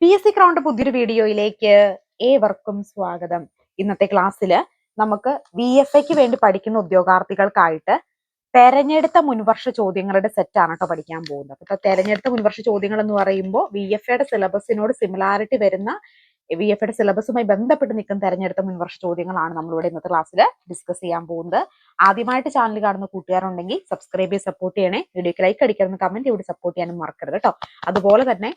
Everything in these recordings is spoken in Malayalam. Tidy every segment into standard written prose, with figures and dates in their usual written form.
PSC ക്രൗണ്ട് പുതിയൊരു വീഡിയോയിലേക്ക് ഏവർക്കും സ്വാഗതം. ഇന്നത്തെ ക്ലാസ്സിൽ നമുക്ക് VFAക്ക് വേണ്ടി പഠിക്കുന്ന ഉദ്യോഗാർത്ഥികൾക്കായിട്ട് തെരഞ്ഞെടുത്ത മുൻവർഷ ചോദ്യങ്ങളുടെ സെറ്റാണ് കേട്ടോ പഠിക്കാൻ പോകുന്നത്. അപ്പൊ തെരഞ്ഞെടുത്ത മുൻവർഷ ചോദ്യങ്ങൾ എന്ന് പറയുമ്പോൾ VFAയുടെ സിലബസിനോട് സിമിലാരിറ്റി വരുന്ന VFAയുടെ സിലബസുമായി ബന്ധപ്പെട്ട് നിൽക്കുന്ന തെരഞ്ഞെടുത്ത മുൻവർഷ ചോദ്യങ്ങളാണ് നമ്മളിവിടെ ഇന്നത്തെ ക്ലാസ്സിൽ ഡിസ്കസ് ചെയ്യാൻ പോകുന്നത്. ആദ്യമായിട്ട് ചാനൽ കാണുന്ന കൂട്ടുകാരുണ്ടെങ്കിൽ സബ്സ്ക്രൈബ് ചെയ്ത് സപ്പോർട്ട് ചെയ്യണേ. വീഡിയോക്ക് ലൈക്ക് അടിക്കണം, കമന്റ് ഇവിടെ സപ്പോർട്ട് ചെയ്യാനും മറക്കരുത് കേട്ടോ. അതുപോലെ തന്നെ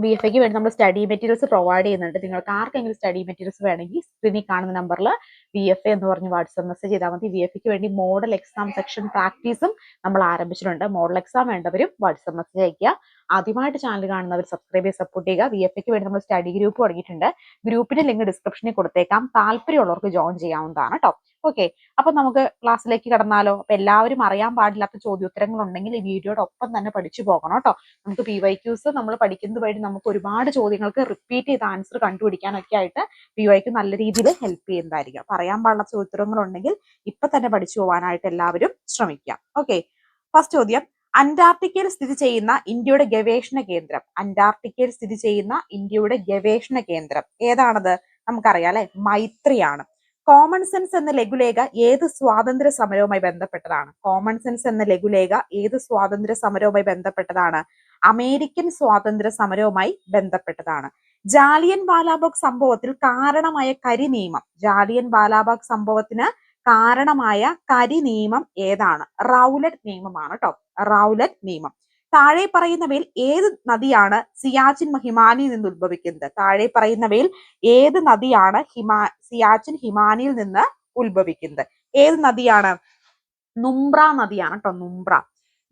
VFAക്ക് വേണ്ടി നമ്മൾ സ്റ്റഡി മെറ്റീരിയൽസ് പ്രൊവൈഡ് ചെയ്യുന്നുണ്ട്. നിങ്ങൾക്ക് ആർക്കെങ്കിലും സ്റ്റഡി മെറ്റീരിയൽസ് വേണമെങ്കിൽ സ്ക്രീനിൽ കാണുന്ന നമ്പറിൽ VFA എന്ന് പറഞ്ഞ് വാട്സ്ആപ്പ് മെസ്സേജ് ചെയ്താൽ മതി. VFAക്ക് വേണ്ടി മോഡൽ എക്സാം സെക്ഷൻ പ്രാക്ടീസും നമ്മൾ ആരംഭിച്ചിട്ടുണ്ട്. മോഡൽ എക്സാം വേണ്ടവരും വാട്സ്ആപ്പ് മെസ്സേജ് അയക്കുക. ആദ്യമായിട്ട് ചാനൽ കാണുന്നവർ സബ്സ്ക്രൈബ് ചെയ്ത് സപ്പോർട്ട് ചെയ്യുക. VFAക്ക് വേണ്ടി നമ്മൾ സ്റ്റഡി ഗ്രൂപ്പ് തുടങ്ങിയിട്ടുണ്ട്. ഗ്രൂപ്പിന്റെ ലിങ്ക് ഡിസ്ക്രിപ്ഷനിൽ കൊടുത്തേക്കാം. താല്പര്യമുള്ളവർക്ക് ജോയിൻ ചെയ്യാവുന്നതാണ് കേട്ടോ. ഓക്കെ, അപ്പൊ നമുക്ക് ക്ലാസ്സിലേക്ക് കടന്നാലോ. അപ്പൊ എല്ലാവരും അറിയാൻ പാടില്ലാത്ത ചോദ്യോത്തരങ്ങൾ ഉണ്ടെങ്കിൽ ഈ വീഡിയോയുടെ ഒപ്പം തന്നെ പഠിച്ചു പോകണം കേട്ടോ. നമുക്ക് PYQs നമ്മൾ പഠിക്കുന്നത് വഴി നമുക്ക് ഒരുപാട് ചോദ്യങ്ങൾക്ക് റിപ്പീറ്റ് ചെയ്ത് ആൻസർ കണ്ടുപിടിക്കാനൊക്കെ ആയിട്ട് PYQ നല്ല രീതിയിൽ ഹെൽപ്പ് ചെയ്യുന്നതായിരിക്കും. അപ്പൊ അറിയാൻ പാടില്ലാത്ത ചോദ്യോത്തരങ്ങൾ ഉണ്ടെങ്കിൽ ഇപ്പൊ തന്നെ പഠിച്ചു പോകാനായിട്ട് എല്ലാവരും ശ്രമിക്കാം. ഓക്കെ, ഫസ്റ്റ് ചോദ്യം, അന്റാർട്ടിക്കയിൽ സ്ഥിതി ചെയ്യുന്ന ഇന്ത്യയുടെ ഗവേഷണ കേന്ദ്രം. അന്റാർട്ടിക്കയിൽ സ്ഥിതി ചെയ്യുന്ന ഇന്ത്യയുടെ ഗവേഷണ കേന്ദ്രം ഏതാണത്? നമുക്കറിയാം അല്ലെ, മൈത്രിയാണ്. കോമൺ സെൻസ് എന്ന ലഘുലേഖ ഏത് സ്വാതന്ത്ര്യ സമരവുമായി ബന്ധപ്പെട്ടതാണ്? കോമൺ സെൻസ് എന്ന ലഘുലേഖ ഏത് സ്വാതന്ത്ര്യ സമരവുമായി ബന്ധപ്പെട്ടതാണ്? അമേരിക്കൻ സ്വാതന്ത്ര്യ സമരവുമായി ബന്ധപ്പെട്ടതാണ്. ജാലിയൻ വാലാബാഗ് സംഭവത്തിൽ കാരണമായ കരി നിയമം. ജാലിയൻ വാലാബാഗ് സംഭവത്തിന് കാരണമായ കരി നിയമം ഏതാണ്? റൗലറ്റ് നിയമമാണ് കേട്ടോ. റൗലറ്റ് നിയമം. താഴെ പറയുന്നവയിൽ ഏത് നദിയാണ് സിയാച്ചിൻ ഹിമാനിയിൽ നിന്ന് ഉത്ഭവിക്കുന്നത്? താഴെ പറയുന്നവയിൽ ഏത് നദിയാണ് സിയാച്ചിൻ ഹിമാനിയിൽ നിന്ന് ഉത്ഭവിക്കുന്നത്? ഏത് നദിയാണ്? നുംബ്ര നദിയാണ് കേട്ടോ. നുംബ്ര.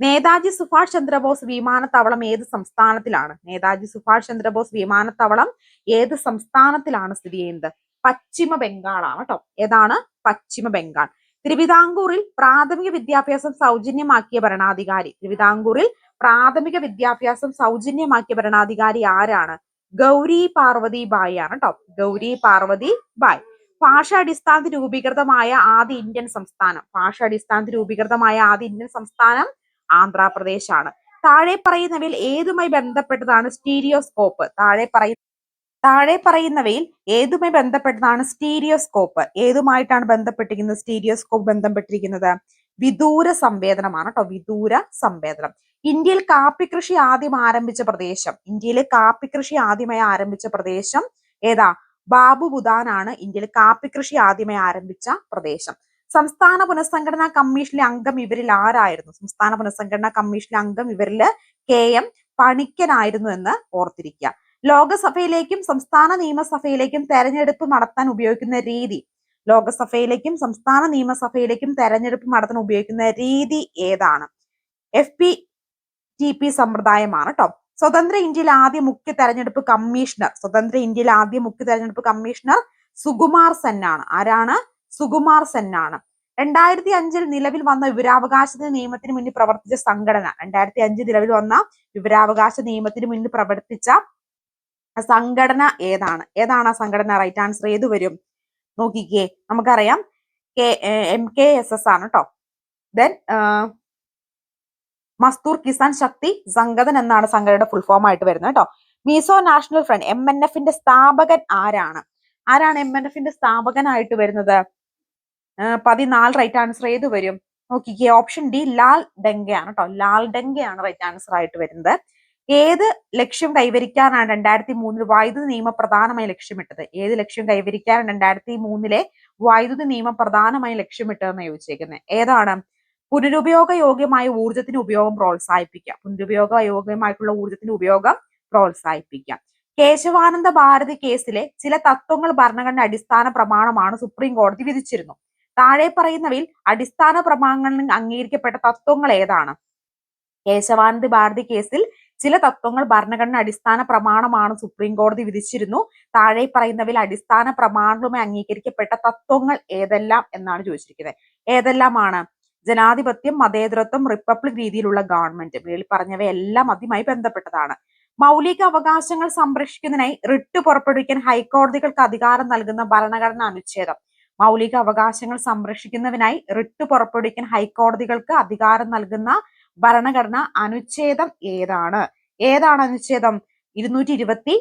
നേതാജി സുഭാഷ് ചന്ദ്രബോസ് വിമാനത്താവളം ഏത് സംസ്ഥാനത്തിലാണ്? നേതാജി സുഭാഷ് ചന്ദ്രബോസ് വിമാനത്താവളം ഏത് സംസ്ഥാനത്തിലാണ് സ്ഥിതി ചെയ്യുന്നത്? പശ്ചിമ ബംഗാളാണ് കേട്ടോ. ഏതാണ്? പശ്ചിമ ബംഗാൾ. തിരുവിതാംകൂറിൽ പ്രാഥമിക വിദ്യാഭ്യാസം സൗജന്യമാക്കിയ ഭരണാധികാരി. തിരുവിതാംകൂറിൽ പ്രാഥമിക വിദ്യാഭ്യാസം സൗജന്യമാക്കിയ ഭരണാധികാരി ആരാണ്? ഗൗരി പാർവതി ബായി ആണ് കേട്ടോ. ഗൗരി പാർവതി ബായ്. ഭാഷാടിസ്ഥാനത്തിൽ രൂപീകൃതമായ ആദ്യ ഇന്ത്യൻ സംസ്ഥാനം. ഭാഷാടിസ്ഥാനത്തിൽ രൂപീകൃതമായ ആദ്യ ഇന്ത്യൻ സംസ്ഥാനം ആന്ധ്രാപ്രദേശ് ആണ്. താഴെ പറയുന്നവയിൽ ഏതുമായി ബന്ധപ്പെട്ടതാണ് സ്റ്റീരിയോസ്കോപ്പ്? താഴെ പറയുന്നവയിൽ ഏതുമായി ബന്ധപ്പെട്ടതാണ് സ്റ്റീരിയോസ്കോപ്പ്? ഏതുമായിട്ടാണ് ബന്ധപ്പെട്ടിരിക്കുന്നത്? സ്റ്റീരിയോസ്കോപ്പ് ബന്ധപ്പെട്ടിരിക്കുന്നത് വിദൂര സംവേദനമാണ് കേട്ടോ. വിദൂര സംവേദനം. ഇന്ത്യയിൽ കാപ്പി കൃഷി ആദ്യം ആരംഭിച്ച പ്രദേശം. ഇന്ത്യയിൽ കാപ്പി കൃഷി ആദ്യമായി ആരംഭിച്ച പ്രദേശം ഏതാ? ബാബു ബുദാനാണ് ഇന്ത്യയിൽ കാപ്പി കൃഷി ആദ്യമായി ആരംഭിച്ച പ്രദേശം. സംസ്ഥാന പുനഃസംഘടനാ കമ്മീഷനിലെ അംഗം ഇവരിൽ ആരായിരുന്നു? സംസ്ഥാന പുനഃസംഘടനാ കമ്മീഷനിലെ അംഗം ഇവരിൽ KM പണിക്കനായിരുന്നു എന്ന് ഓർത്തിരിക്കുക. ലോകസഭയിലേക്കും സംസ്ഥാന നിയമസഭയിലേക്കും തെരഞ്ഞെടുപ്പ് നടത്താൻ ഉപയോഗിക്കുന്ന രീതി. ലോകസഭയിലേക്കും സംസ്ഥാന നിയമസഭയിലേക്കും തെരഞ്ഞെടുപ്പ് നടത്താൻ ഉപയോഗിക്കുന്ന രീതി ഏതാണ്? FPTP സമ്പ്രദായമാണ് കേട്ടോ. സ്വതന്ത്ര ഇന്ത്യയിലെ ആദ്യ മുഖ്യ തെരഞ്ഞെടുപ്പ് കമ്മീഷണർ. സ്വതന്ത്ര ഇന്ത്യയിലെ ആദ്യ മുഖ്യ തെരഞ്ഞെടുപ്പ് കമ്മീഷണർ സുകുമാർ സെൻ ആണ്. ആരാണ്? സുകുമാർ സെൻ ആണ്. 2005 നിലവിൽ വന്ന വിവരാവകാശ നിയമത്തിന് മുന്നിൽ പ്രവർത്തിച്ച സംഘടന. 2005 നിലവിൽ വന്ന വിവരാവകാശ നിയമത്തിന് മുന്നിൽ പ്രവർത്തിച്ച സംഘടന ഏതാണ്? ഏതാണ് ആ സംഘടന? റൈറ്റ് ആൻസർ ഏത് വരും? നോക്കിക്കേ, നമുക്കറിയാം MKSS ആണ് കേട്ടോ. ദെൻ മസ്തൂർ കിസാൻ ശക്തി സംഘടന എന്നാണ് സംഘടനയുടെ ഫുൾ ഫോം ആയിട്ട് വരുന്നത് കേട്ടോ. മീസോ നാഷണൽ ഫ്രണ്ട് MNFന്റെ സ്ഥാപകൻ ആരാണ്? ആരാണ് MNFന്റെ സ്ഥാപകനായിട്ട് വരുന്നത്? 14 റൈറ്റ് ആൻസർ ഏത് വരും? നോക്കിക്കേ, ഓപ്ഷൻ ഡി ലാൽ ഡെങ്കയാണ് കേട്ടോ. ലാൽ ഡെങ്കയാണ് റൈറ്റ് ആൻസർ ആയിട്ട് വരുന്നത്. ഏത് ലക്ഷ്യം കൈവരിക്കാനാണ് 2003 വൈദ്യുതി നിയമം പ്രധാനമായി ലക്ഷ്യമിട്ടത്? ഏത് ലക്ഷ്യം കൈവരിക്കാനാണ് 2003 വൈദ്യുതി നിയമം പ്രധാനമായി ലക്ഷ്യമിട്ടതെന്ന് ചോദിച്ചേക്കുന്നത്? ഏതാണ്? പുനരുപയോഗ യോഗ്യമായ ഊർജ്ജത്തിന് ഉപയോഗം പ്രോത്സാഹിപ്പിക്കുക. പുനരുപയോഗ യോഗ്യമായിട്ടുള്ള ഊർജ്ജത്തിന്റെ ഉപയോഗം പ്രോത്സാഹിപ്പിക്കുക. കേശവാനന്ദ ഭാരതി കേസിലെ ചില തത്വങ്ങൾ ഭരണഘടന അടിസ്ഥാന പ്രമാണമാണ് സുപ്രീം കോടതി വിധിച്ചിരുന്നു. താഴെ പറയുന്നവയിൽ അടിസ്ഥാന പ്രമാണങ്ങളിൽ അംഗീകരിക്കപ്പെട്ട തത്വങ്ങൾ ഏതാണ്? കേശവാനന്ദ ഭാരതി കേസിൽ ചില തത്വങ്ങൾ ഭരണഘടന അടിസ്ഥാന പ്രമാണമാണ് സുപ്രീം കോടതി വിധിച്ചിരുന്നു. താഴെ പറയുന്നവയിൽ അടിസ്ഥാന പ്രമാണങ്ങളുമായി അംഗീകരിക്കപ്പെട്ട തത്വങ്ങൾ ഏതെല്ലാം എന്നാണ് ചോദിച്ചിരിക്കുന്നത്. ഏതെല്ലാമാണ്? ജനാധിപത്യം, മതേതരത്വം, റിപ്പബ്ലിക് രീതിയിലുള്ള ഗവൺമെന്റ്. മേളിൽ പറഞ്ഞവയെല്ലാം അതുമായി ബന്ധപ്പെട്ടതാണ്. മൗലിക അവകാശങ്ങൾ സംരക്ഷിക്കുന്നതിനായി റിട്ട് പുറപ്പെടുവിക്കാൻ ഹൈക്കോടതികൾക്ക് അധികാരം നൽകുന്ന ഭരണഘടനാ അനുച്ഛേദം. മൗലിക അവകാശങ്ങൾ സംരക്ഷിക്കുന്നതിനായി റിട്ട് പുറപ്പെടുവിക്കാൻ ഹൈക്കോടതികൾക്ക് അധികാരം നൽകുന്ന ഭരണഘടന അനുച്ഛേദം ഏതാണ്? ഏതാണ് അനുച്ഛേദം? 226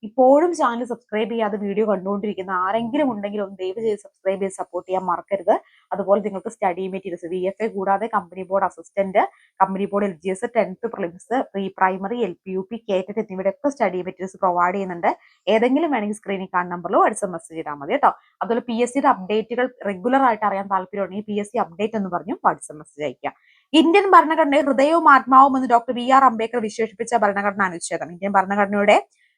ഇപ്പോഴും ചാനൽ സബ്സ്ക്രൈബ് ചെയ്യാതെ വീഡിയോ കണ്ടുകൊണ്ടിരിക്കുന്ന ആരെങ്കിലും ഉണ്ടെങ്കിൽ ഒന്ന് ദയവ് ചെയ്ത് സബ്സ്ക്രൈബ് ചെയ്ത് സപ്പോർട്ട് ചെയ്യാൻ മറക്കരുത്. അതുപോലെ നിങ്ങൾക്ക് സ്റ്റഡി മെറ്റീരിയൽസ് VFA കൂടാതെ company board assistant, company board LGS, 10th prelims, pre primary, LPUP, KTET എന്നിവയുടെയൊക്കെ സ്റ്റഡി മെറ്റീരിയൽസ് പ്രൊവൈഡ് ചെയ്യുന്നുണ്ട്. ഏതെങ്കിലും വേണമെങ്കിൽ സ്ക്രീനിൽ കാണുന്ന നമ്പറിലോ വാട്സ്ആപ്പ് മെസ്സേജ് ചെയ്താൽ മതി കേട്ടോ. അതുപോലെ PSCയുടെ അപ്ഡേറ്റുകൾ റെഗുലർ ആയിട്ട് അറിയാൻ താല്പര്യമുണ്ടെങ്കിൽ PSC അപ്ഡേറ്റ് എന്ന് പറഞ്ഞു വാട്സ്ആപ്പ് മെസ്സേജ് അയക്കുക. ഇന്ത്യൻ ഭരണഘടനയെ ഹൃദയവും ആത്മാവും എന്ന് ഡോക്ടർ BR അംബേദ്കർ വിശേഷിപ്പിച്ച ഭരണഘടനാ അനുച്ഛേദം. ഇന്ത്യൻ ഭരണഘടനയുടെ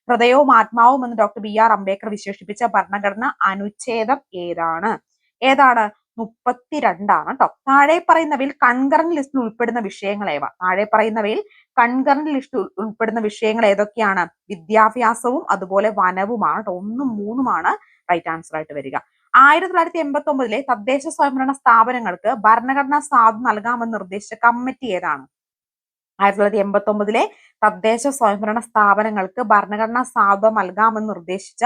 ഹൃദയവും ആത്മാവും എന്ന് ഡോക്ടർ BR അംബേദ്കർ വിശേഷിപ്പിച്ച ഭരണഘടന അനുച്ഛേദം ഏതാണ്? 32 കേട്ടോ. താഴെ പറയുന്നവയിൽ കൺകറന്റ് ലിസ്റ്റിൽ ഉൾപ്പെടുന്ന വിഷയങ്ങൾ ഏവ? താഴെ പറയുന്നവയിൽ കൺകറന്റ് ലിസ്റ്റിൽ ഉൾപ്പെടുന്ന വിഷയങ്ങൾ ഏതൊക്കെയാണ്? വിദ്യാഭ്യാസവും അതുപോലെ വനവുമാണ് കേട്ടോ. 1ഉം 3ഉമാണ് റൈറ്റ് ആൻസർ ആയിട്ട് വരിക. 1989 തദ്ദേശ സ്വയംഭരണ സ്ഥാപനങ്ങൾക്ക് ഭരണഘടനാ സ്വാതന്ത്ര്യം നൽകാമെന്ന് നിർദ്ദേശിച്ച കമ്മിറ്റി ഏതാണ്? 1989 തദ്ദേശ സ്വയംഭരണ സ്ഥാപനങ്ങൾക്ക് ഭരണഘടനാ സ്വാതന്ത്ര്യം നൽകാമെന്ന് നിർദ്ദേശിച്ച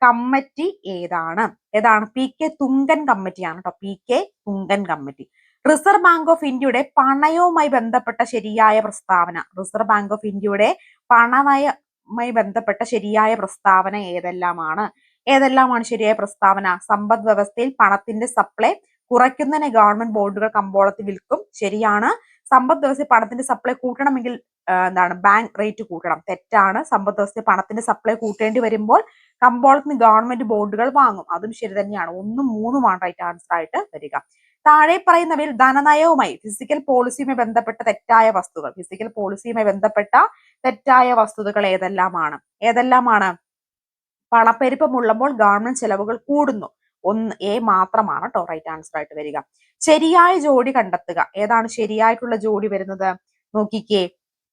കമ്മിറ്റി ഏതാണ്? PK തുങ്കൻ കമ്മിറ്റിയാണ് കേട്ടോ. PK Thungon committee. Reserve bank of ഇന്ത്യയുടെ പണയവുമായി ബന്ധപ്പെട്ട ശരിയായ പ്രസ്താവന. റിസർവ് ബാങ്ക് ഓഫ് ഇന്ത്യയുടെ പണനയവുമായി ബന്ധപ്പെട്ട ശരിയായ പ്രസ്താവന ഏതെല്ലാമാണ് ശരിയായ പ്രസ്താവന? സമ്പദ് വ്യവസ്ഥയിൽ പണത്തിന്റെ സപ്ലൈ കുറയ്ക്കുന്നതിന് ഗവൺമെന്റ് ബോണ്ടുകൾ കമ്പോളത്തിൽ വിൽക്കും. ശരിയാണ്. സമ്പദ് വ്യവസ്ഥയിൽ പണത്തിന്റെ സപ്ലൈ കൂട്ടണമെങ്കിൽ ബാങ്ക് റേറ്റ് കൂട്ടണം. തെറ്റാണ്. സമ്പദ് വ്യവസ്ഥയിൽ പണത്തിന്റെ സപ്ലൈ കൂട്ടേണ്ടി വരുമ്പോൾ കമ്പോളത്തിന് ഗവൺമെന്റ് ബോണ്ടുകൾ വാങ്ങും. അതും ശരി തന്നെയാണ്. 1ഉം 3ഉമാണ് റൈറ്റ് ആൻസർ ആയിട്ട് വരിക. താഴെ പറയുന്നവയിൽ ധനനയവുമായി ഫിസിക്കൽ പോളിസിയുമായി ബന്ധപ്പെട്ട തെറ്റായ വസ്തുതകൾ. ഫിസിക്കൽ പോളിസിയുമായി ബന്ധപ്പെട്ട തെറ്റായ വസ്തുതകൾ ഏതെല്ലാമാണ്? പണപ്പെരുപ്പമുള്ളപ്പോൾ ഗവൺമെന്റ് ചെലവുകൾ കൂടുന്നു. 1A മാത്രമാണ് കേട്ടോ റൈറ്റ് ആൻസർ ആയിട്ട് വരിക. ശരിയായ ജോഡി കണ്ടെത്തുക. ഏതാണ് ശരിയായിട്ടുള്ള ജോഡി വരുന്നത്? നോക്കിക്കേ.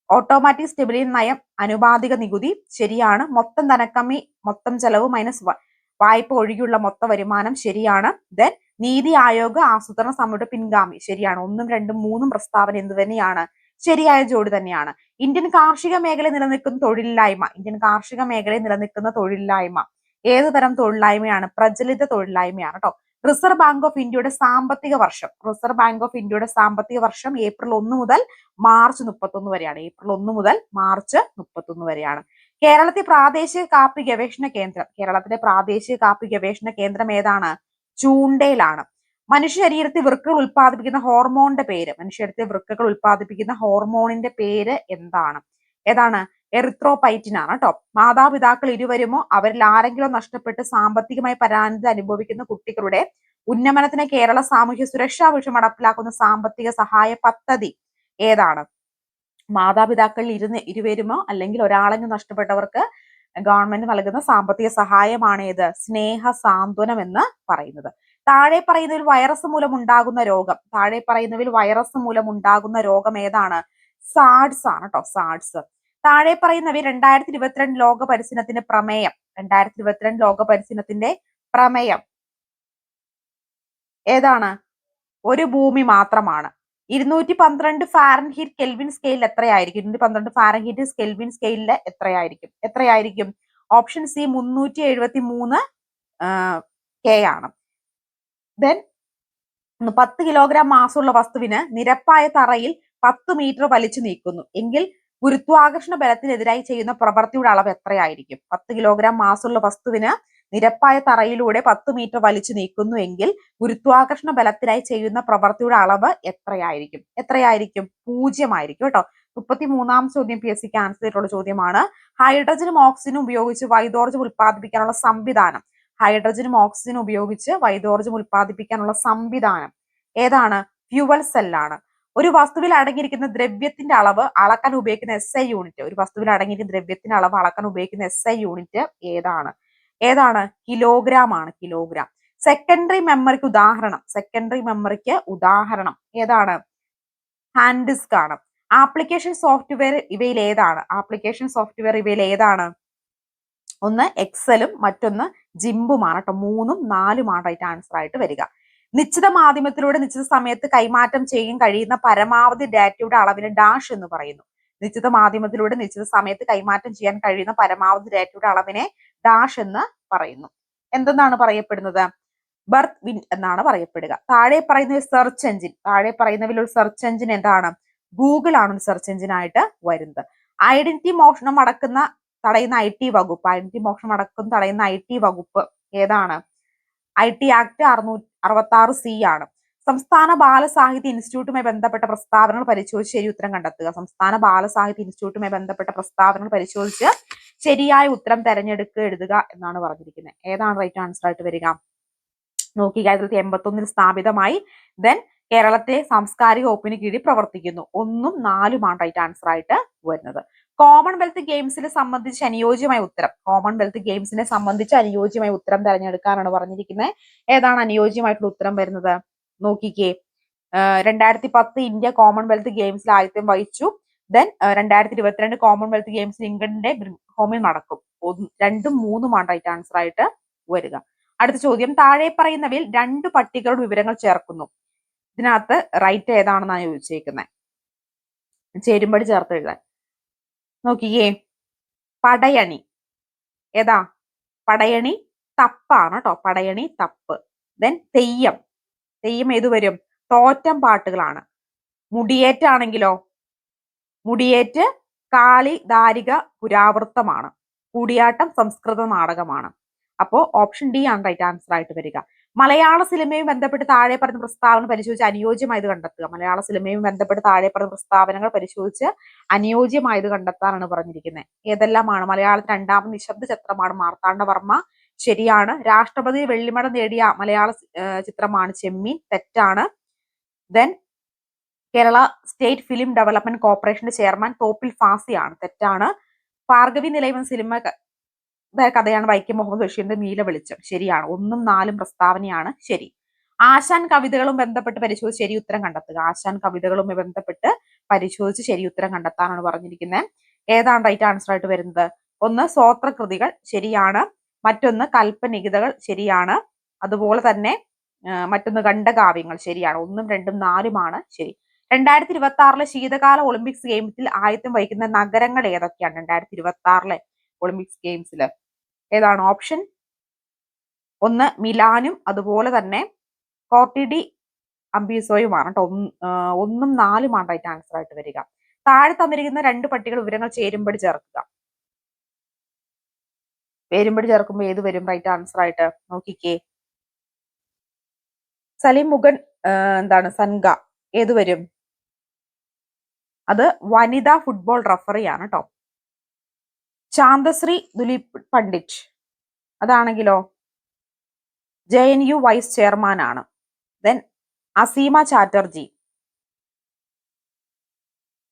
ഓട്ടോമാറ്റിക് സ്റ്റെബിലിറ്റി നയം, അനുപാതിക നികുതി. ശരിയാണ്. മൊത്തം ധനക്കമ്മി, മൊത്തം ചെലവ് മൈനസ് വായ്പ ഒഴികെയുള്ള മൊത്ത വരുമാനം. ശരിയാണ്. ദെൻ നീതി ആയോഗ് ആസൂത്രണ സമിതിയുടെ പിൻഗാമി. ശരിയാണ്. 1ഉം 2ഉം 3ഉം പ്രസ്താവന എന്ത് തന്നെയാണ്? ശരിയായ ജോഡി തന്നെയാണ്. ഇന്ത്യൻ കാർഷിക മേഖലയിൽ നിലനിൽക്കുന്ന തൊഴിലില്ലായ്മ ഏത് തരം തൊഴിലില്ലായ്മയാണ്? പ്രചലിത തൊഴിലില്ലായ്മയാണ് കേട്ടോ. റിസർവ് ബാങ്ക് ഓഫ് ഇന്ത്യയുടെ സാമ്പത്തിക വർഷം ഏപ്രിൽ 1 മുതൽ മാർച്ച് 31 വരെയാണ്. കേരളത്തിലെ പ്രാദേശിക കാപ്പി ഗവേഷണ കേന്ദ്രം ഏതാണ്? ചൂണ്ടയിലാണ്. മനുഷ്യ ശരീരത്തിൽ വൃക്കകൾ ഉൽപ്പാദിപ്പിക്കുന്ന ഹോർമോണിന്റെ പേര് എന്താണ്? എറിത്രോപൈറ്റിൻ ആണ് കേട്ടോ. മാതാപിതാക്കൾ ഇരുവരുമോ അവരിൽ ആരെങ്കിലും നഷ്ടപ്പെട്ട് സാമ്പത്തികമായി പരാധീനത അനുഭവിക്കുന്ന കുട്ടികളുടെ ഉന്നമനത്തിന് കേരള സാമൂഹ്യ സുരക്ഷാ മിഷൻ നടപ്പിലാക്കുന്ന സാമ്പത്തിക സഹായ പദ്ധതി ഏതാണ്? മാതാപിതാക്കളിൽ ഇരുവരുമോ അല്ലെങ്കിൽ ഒരാളെങ്കിലും നഷ്ടപ്പെട്ടവർക്ക് ഗവൺമെന്റ് നൽകുന്ന സാമ്പത്തിക സഹായമാണ് ഏത്? സ്നേഹ സാന്ത്വനം എന്ന് പറയുന്നത്. താഴെ പറയുന്നതിൽ വൈറസ് മൂലം ഉണ്ടാകുന്ന രോഗം ഏതാണ്? സാഡ്സ് ആണ് കേട്ടോ. സാഡ്സ്. താഴെ പറയുന്നവ 2022 ലോക പരിസ്ഥിതിദിനത്തിന്റെ പ്രമേയം. 2022 ലോക പരിസ്ഥിതിദിനത്തിന്റെ പ്രമേയം ഏതാണ്? ഒരു ഭൂമി മാത്രമാണ്. 212 ഫാരൻഹീറ്റ് കെൽവിൻ സ്കെയിലിൽ എത്രയായിരിക്കും? 212 ഫാരൻഹീറ്റ് കെൽവിൻ സ്കെയിലിൽ എത്രയായിരിക്കും? ഓപ്ഷൻ സി 373 K ആണ്. ദെൻ 10 കിലോഗ്രാം മാസമുള്ള വസ്തുവിന് നിരപ്പായ തറയിൽ 10 മീറ്റർ വലിച്ചു നീക്കുന്നു എങ്കിൽ ഗുരുത്വാകർഷണ ബലത്തിനെതിരായി ചെയ്യുന്ന പ്രവൃത്തിയുടെ അളവ് എത്രയായിരിക്കും? 10 കിലോഗ്രാം മാസമുള്ള വസ്തുവിന് നിരപ്പായ തറയിലൂടെ 10 മീറ്റർ വലിച്ചു നീക്കുന്നു എങ്കിൽ ഗുരുത്വാകർഷണ ബലത്തിനായി ചെയ്യുന്ന പ്രവൃത്തിയുടെ അളവ് എത്രയായിരിക്കും? 0 ആയിരിക്കും കേട്ടോ. 33-ാം ചോദ്യം PSCക്ക് ആൻസർ ചെയ്തിട്ടുള്ള ചോദ്യമാണ്. ഹൈഡ്രജനും ഓക്സിജനും ഉപയോഗിച്ച് വൈദ്യോർജ്ജം ഉൽപ്പാദിപ്പിക്കാനുള്ള സംവിധാനം ഏതാണ്? ഫ്യൂവൽ സെല്ലാണ്. ഒരു വസ്തുവിൽ അടങ്ങിയിരിക്കുന്ന ദ്രവ്യത്തിന്റെ അളവ് അളക്കാൻ ഉപയോഗിക്കുന്ന SI യൂണിറ്റ് ഏതാണ്? കിലോഗ്രാം ആണ്. കിലോഗ്രാം. സെക്കൻഡറി മെമ്മറിക്ക് ഉദാഹരണം ഏതാണ്? ഹാൻഡ് ഡിസ്ക് ആണ്. ആപ്ലിക്കേഷൻ സോഫ്റ്റ്വെയർ ഇവയിൽ ഏതാണ്? ഒന്ന് എക്സലും മറ്റൊന്ന് ജിംബുമാണ് കേട്ടോ. 3ഉം 4ഉമാണ് റൈറ്റ് ആൻസർ ആയിട്ട് വരിക. നിശ്ചിത മാധ്യമത്തിലൂടെ നിശ്ചിത സമയത്ത് കൈമാറ്റം ചെയ്യാൻ കഴിയുന്ന പരമാവധി ഡാറ്റയുടെ അളവിന് ഡാഷ് എന്ന് പറയുന്നു. നിശ്ചിത മാധ്യമത്തിലൂടെ നിശ്ചിത സമയത്ത് കൈമാറ്റം ചെയ്യാൻ കഴിയുന്ന പരമാവധി ഡാറ്റയുടെ അളവിനെ ഡാഷ് എന്ന് പറയുന്നു. എന്തെന്നാണ് പറയപ്പെടുന്നത്? ബർത്ത് വിൻ എന്നാണ് പറയപ്പെടുക. താഴെ പറയുന്ന ഒരു സെർച്ച് എഞ്ചിൻ എന്താണ്? ഗൂഗിൾ ആണ് ഒരു സെർച്ച് എഞ്ചിൻ ആയിട്ട് വരുന്നത്. ഐഡന്റിറ്റി മോഷണം അടക്കുന്ന തടയുന്ന IT വകുപ്പ്, ഐഡന്റിറ്റി മോഷണം അടക്കം തടയുന്ന IT വകുപ്പ് ഏതാണ്? IT ആക്ട് 666C ആണ്. സംസ്ഥാന ബാലസാഹിത്യ ഇൻസ്റ്റിറ്റ്യൂട്ടുമായി ബന്ധപ്പെട്ട പ്രസ്താവനകൾ പരിശോധിച്ച് ശരി ഉത്തരം കണ്ടെത്തുക. സംസ്ഥാന ബാലസാഹിത്യ ഇൻസ്റ്റിറ്റ്യൂട്ടുമായി ബന്ധപ്പെട്ട പ്രസ്താവനകൾ പരിശോധിച്ച് ശരിയായ ഉത്തരം തെരഞ്ഞെടുക്കുക, എഴുതുക എന്നാണ് പറഞ്ഞിരിക്കുന്നത്. ഏതാണ് റൈറ്റ് ആൻസർ ആയിട്ട് വരിക? നോക്കി, 1981 സ്ഥാപിതമായി. ദെൻ കേരളത്തിലെ സാംസ്കാരിക വകുപ്പിന് കീഴിൽ പ്രവർത്തിക്കുന്നു. 1ഉം 4ഉമാണ് റൈറ്റ് ആൻസർ ആയിട്ട് വരുന്നത്. കോമൺവെൽത്ത് ഗെയിംസിനെ സംബന്ധിച്ച് അനുയോജ്യമായ ഉത്തരം, കോമൺവെൽത്ത് ഗെയിംസിനെ സംബന്ധിച്ച് അനുയോജ്യമായ ഉത്തരം തിരഞ്ഞെടുക്കാനാണ് പറഞ്ഞിരിക്കുന്നത്. ഏതാണ് അനുയോജ്യമായിട്ടുള്ള ഉത്തരം വരുന്നത്? നോക്കിക്കേ, 2010 ഇന്ത്യ കോമൺവെൽത്ത് ഗെയിംസിൽ ആതിഥ്യം വഹിച്ചു. ദെൻ 2022 കോമൺവെൽത്ത് ഗെയിംസിൽ ഇംഗ്ലണ്ടിന്റെ ഹോമിൽ നടക്കും. 2ഉം 3ഉമാണ് റൈറ്റ് ആൻസർ ആയിട്ട് വരിക. അടുത്ത ചോദ്യം, താഴെ പറയുന്നവയിൽ 2 പട്ടികകളുടെ വിവരങ്ങൾ ചേർക്കുന്നു. ഇതിനകത്ത് റൈറ്റ് ഏതാണെന്നാണ് ചോദിച്ചേക്കുന്നത്. ചേരുമ്പടി ചേർത്ത് എഴുതാൻ. നോക്കിയേ, പടയണി ഏതാ? പടയണി തപ്പാണ് കേട്ടോ, പടയണി തപ്പ്. ദെൻ തെയ്യം, തെയ്യം ഏത് വരും? തോറ്റം പാട്ടുകളാണ്. മുടിയേറ്റാണെങ്കിലോ? മുടിയേറ്റ് കാളി ദാരിക പുരാവൃത്തമാണ്. കൂടിയാട്ടം സംസ്കൃത നാടകമാണ്. അപ്പോ ഓപ്ഷൻ ഡി ആണ് റൈറ്റ് ആൻസർ ആയിട്ട് വരിക. മലയാള സിനിമയും ബന്ധപ്പെട്ട് താഴെ പറഞ്ഞ പ്രസ്താവന പരിശോധിച്ച് അനുയോജ്യമായത് കണ്ടെത്തുക. മലയാള സിനിമയും ബന്ധപ്പെട്ട് താഴെ പറഞ്ഞ പ്രസ്താവനകൾ പരിശോധിച്ച് അനുയോജ്യമായത് കണ്ടെത്താനാണ് പറഞ്ഞിരിക്കുന്നത്. ഏതെല്ലാമാണ്? മലയാളത്തിൽ 2ാമത് നിശബ്ദ ചിത്രമാണ് മാർത്താണ്ഡവർമ്മ, ശരിയാണ്. രാഷ്ട്രപതി വെള്ളിമട നേടിയ മലയാള ചിത്രമാണ് ചെമ്മീൻ, തെറ്റാണ്. Then Kerala state film development കോർപ്പറേഷന്റെ ചെയർമാൻ തോപ്പിൽ ഫാസിയാണ്, തെറ്റാണ്. ഭാർഗവി നിലയം സിനിമ കഥയാണ് വൈക്കം മുഹമ്മദ് ബഷീറിന്റെ നീല വെളിച്ചം, ശരിയാണ്. 1ഉം 4ഉം പ്രസ്താവനയാണ് ശരി. ആശാൻ കവിതകളും ബന്ധപ്പെട്ട് പരിശോധിച്ച് ശരി ഉത്തരം കണ്ടെത്തുക. ആശാൻ കവിതകളുമായി ബന്ധപ്പെട്ട് പരിശോധിച്ച് ശരി ഉത്തരം കണ്ടെത്താനാണ് പറഞ്ഞിരിക്കുന്നത്. ഏതാണ് റൈറ്റ് ആൻസർ ആയിട്ട് വരുന്നത്? 1 സ്വോത്രകൃതികൾ, ശരിയാണ്. മറ്റൊന്ന് കൽപ്പനികിതകൾ, ശരിയാണ്. അതുപോലെ തന്നെ മറ്റൊന്ന് ഖണ്ഡകാവ്യങ്ങൾ, ശരിയാണ്. 1ഉം 2ഉം 4ഉമാണ് ശരി. 2026 ശീതകാല ഒളിമ്പിക്സ് ഗെയിംസിൽ ആതിഥ്യം വഹിക്കുന്ന നഗരങ്ങൾ ഏതൊക്കെയാണ്? 2026 ഒളിമ്പിക്സ് ഗെയിംസിൽ ഏതാണ്? ഓപ്ഷൻ 1 മിലാനും അതുപോലെ തന്നെ കോർട്ടി അംബിസോയുമാണ് കേട്ടോ. 1ഉം 4ഉമാണ് റൈറ്റ് ആൻസർ ആയിട്ട് വരിക. താഴെ തന്നിരിക്കുന്ന 2 പട്ടികകൾ വിവരങ്ങൾ ചേരുമ്പടി ചേർക്കുക. ചേരുമ്പടി ചേർക്കുമ്പോൾ ഏത് വരും റൈറ്റ് ആൻസർ ആയിട്ട്? നോക്കിക്കേ, സലീം മുഗൻ എന്താണ് സൻഗ, ഏത് വരും? അത് വനിതാ ഫുട്ബോൾ റഫറിയാണ് കേട്ടോ. ചാന്ദശ്രീ ദുലീപ് പണ്ഡിറ്റ്, അതാണെങ്കിലോ JNU വൈസ് ചെയർമാൻ ആണ്. ദെൻ അസീമ ചാറ്റർജി,